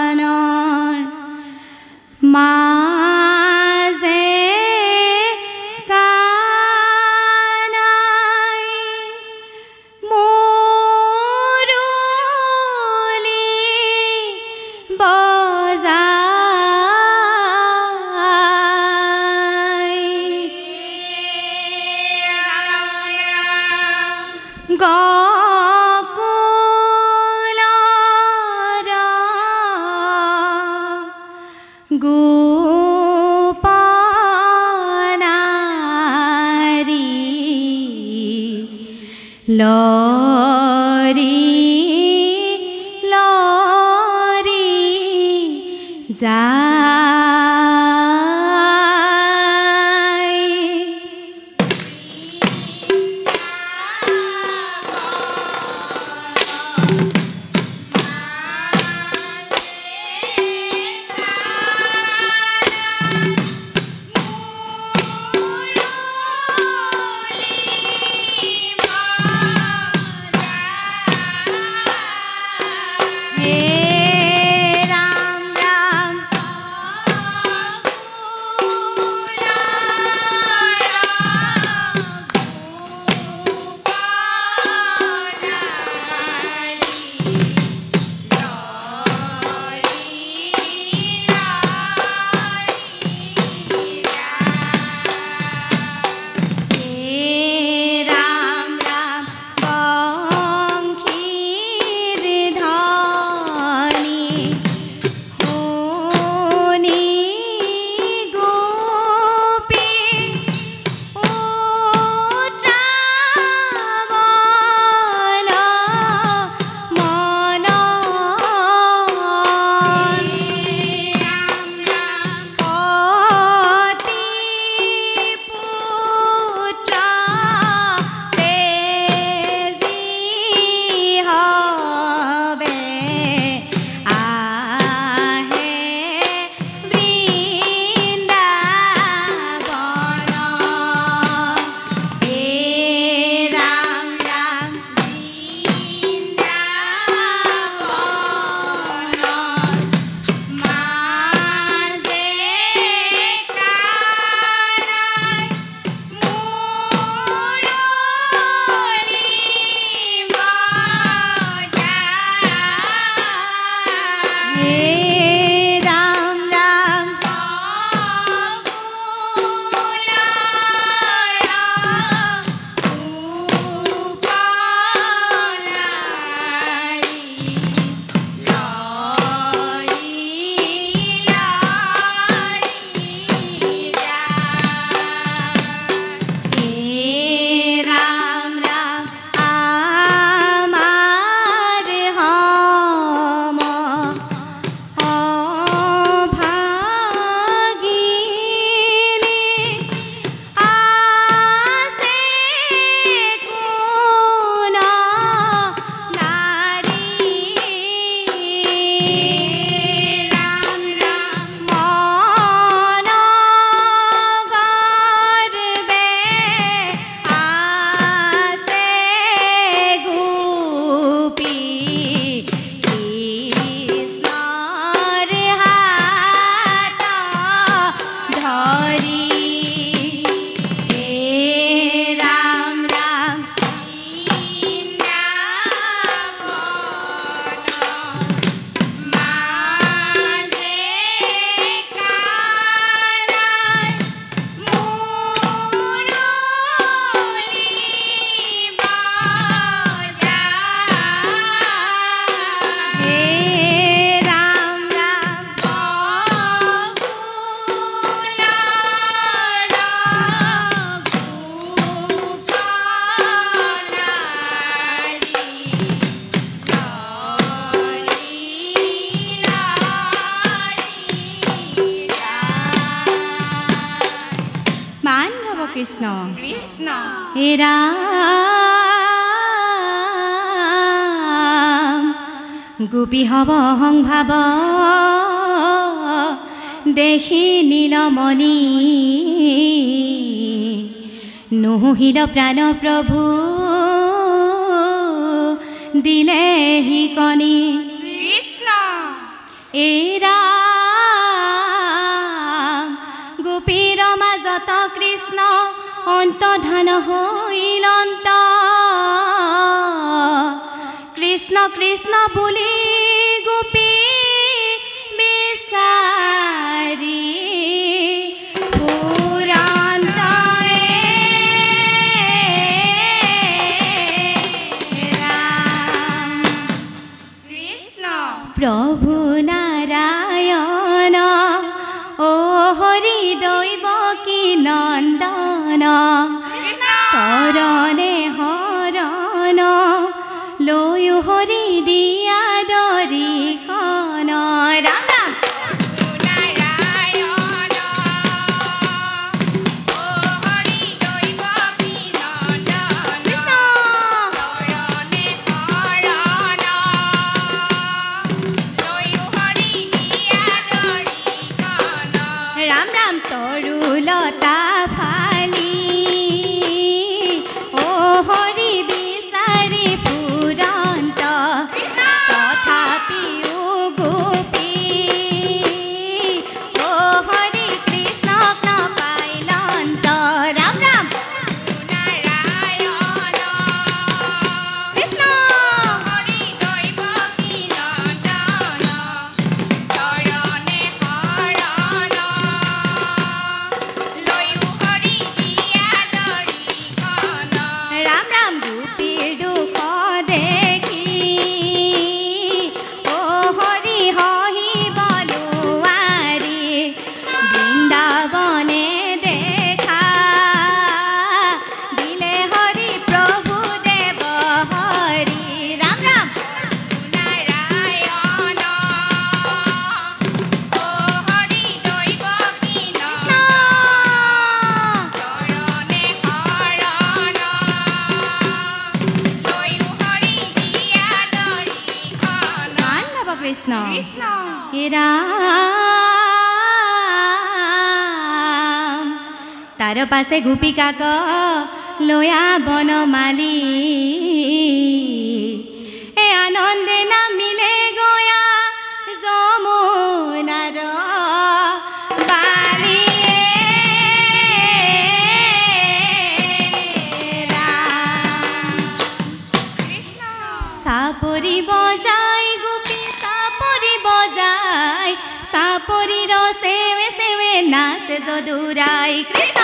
বৃন্দাবনৰ মাজে কানাই মুৰুলি বজাই গকুলৰ গোপনাৰী লৰি লৰি যায় কৃষ্ণ কৃষ্ণ হে রাম গোপী হব সংভাব দেখি নীলমণি নুহিল প্রাণ প্রভু দিলেহি কণী কৃষ্ণ এৰা গোপীৰ মাজত কৃষ্ণ অন্তৰ্ধান হৈল অন্ত কৃষ্ণ কৃষ্ণ বুলি গোপী বিচাৰি প্রভু নারায়ণ ও হরি দৈবকী নন্দন শরণে হরণ লয়ু হরি দিয়া দরিখন রাম রাম তার পাশে গোপিকাক লয়া বনমালী এ আনন্দে নামিলে গয়া যমুনার বালি সাপরি বজাই গোপী সাপরি বজাই সাপরির সেবে সেবে নাচে যদুরাই কৃষ্ণ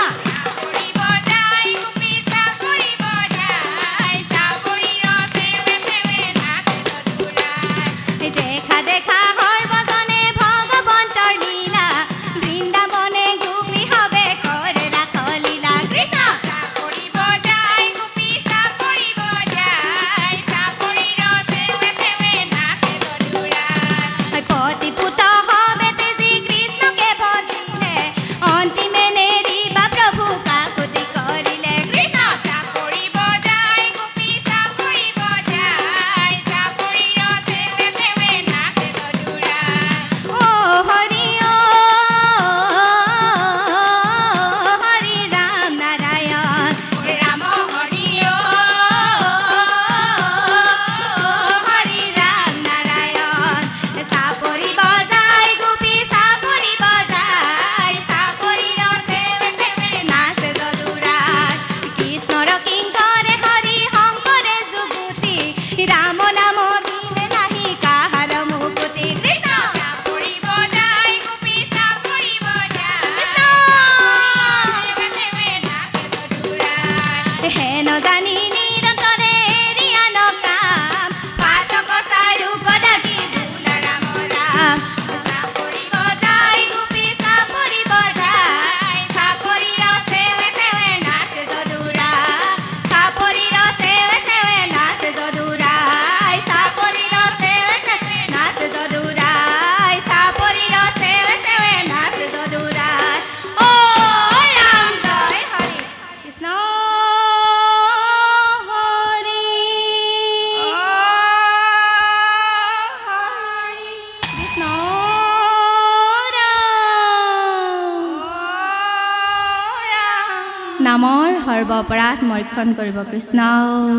নামৰ সৰ্ব অপৰাধ মৰ্ক্ষণ কৰিব কৃষ্ণ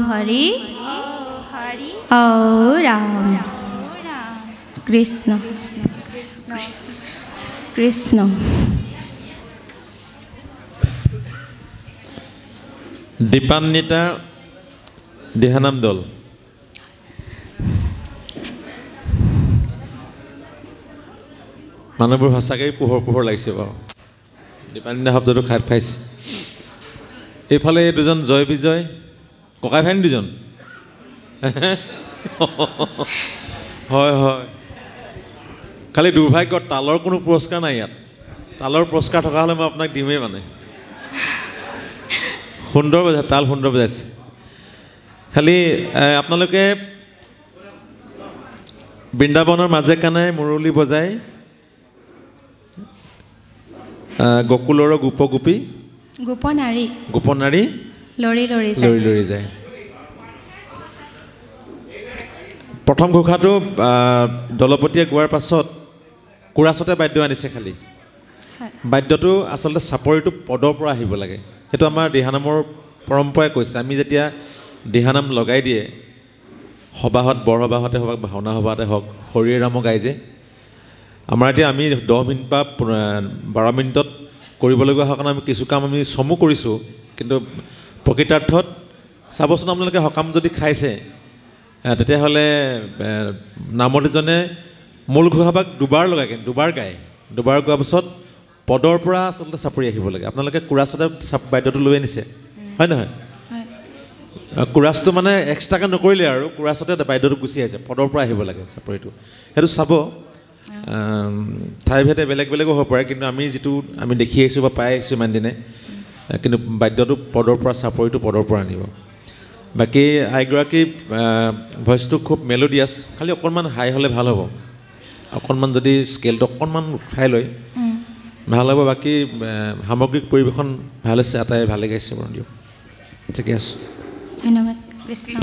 হৰি ও ৰাম কৃষ্ণ কৃষ্ণ দীপান্বিতা দিহানাম দল মানুহবোৰ সঁচাকৈ পোহৰ পোহৰ লাগিছে বাৰু দীপান্বিতা শব্দটো খাই খাইছে এইফালে দুজন জয় বিজয় ককাই ভাই দুজন হয় হয় খালি দুৰ্ভাগ্য তালৰ কোনো পুৰস্কাৰ নাই ইয়াত তালৰ পুৰস্কাৰ থকা হ'লে মই আপোনাক দিমেই মানে সুন্দৰ বজাইছে তাল সুন্দৰ বজাইছে খালি আপোনালোকে বৃন্দাবনৰ মাজে কাণে মুৰলী বজাই গকুলৰ গোপগোপী গোপনাৰী লৰি লৰি যায় প্ৰথম ঘোষাটো দলপতিয়ে গোৱাৰ পাছত কোৰাছতে বাদ্য আনিছে খালি বাদ্যটো আচলতে চাপৰিটো পদৰ পৰা আহিব লাগে সেইটো আমাৰ দিহানামৰ পৰম্পৰাই কৈছে আমি যেতিয়া দিহানাম লগাই দিয়ে সবাহত বৰসবাহতে হওক ভাওনা সবাহতে হওক হৰিয়ে ৰাম গাই যে আমাৰ এতিয়া আমি 10 মিনিট বা 12 মিনিটত কৰিবলগীয়া হোৱাৰ কাৰণে আমি কিছু কাম আমি চমু কৰিছোঁ কিন্তু প্ৰকৃতাৰ্থত চাবচোন আপোনালোকে সকাম যদি খাইছে তেতিয়াহ'লে নামতীজনে মূল ঘোষাভাগ দুবাৰ লগায় কিন্তু দুবাৰ গায় দুবাৰ গোৱাৰ পিছত পদৰ পৰা আচলতে চাপৰি আহিব লাগে আপোনালোকে কোৰাছতে বাদ্যটো লৈ আনিছে হয় নহয় কোৰাছটো মানে এক্সট্ৰাকৈ নকৰিলে আৰু কোৰাছতে বাদ্যটো গুচি আহিছে পদৰ পৰা আহিব লাগে চাপৰিটো সেইটো চাব ঠাই ভেদে বেলেগ বেলেগো হ'ব পাৰে কিন্তু আমি যিটো আমি দেখি আহিছোঁ বা পাই আহিছোঁ ইমান দিনে কিন্তু বাদ্যটো পদৰ পৰা চাপৰিটো পদৰ পৰা আনিব বাকী আইগৰাকী ভইচটো খুব মেলোডিয়াছ খালি অকণমান হাই হ'লে ভাল হ'ব অকণমান যদি স্কেলটো অকণমান উঠাই লয় ভাল হ'ব বাকী সামগ্ৰিক পৰিৱেশন ভাল হৈছে আটাই ভালে গাইছে বাৰু দিয়ক ঠিকে আছে ধন্যবাদ কৃষ্ণ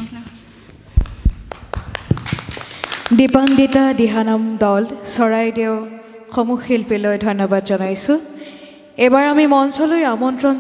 দীপান্বিতা দিহানাম দল চৰাইদেউ সমূহ শিল্পীলৈ ধন্যবাদ জনাইছোঁ এবাৰ আমি মঞ্চলৈ আমন্ত্ৰণ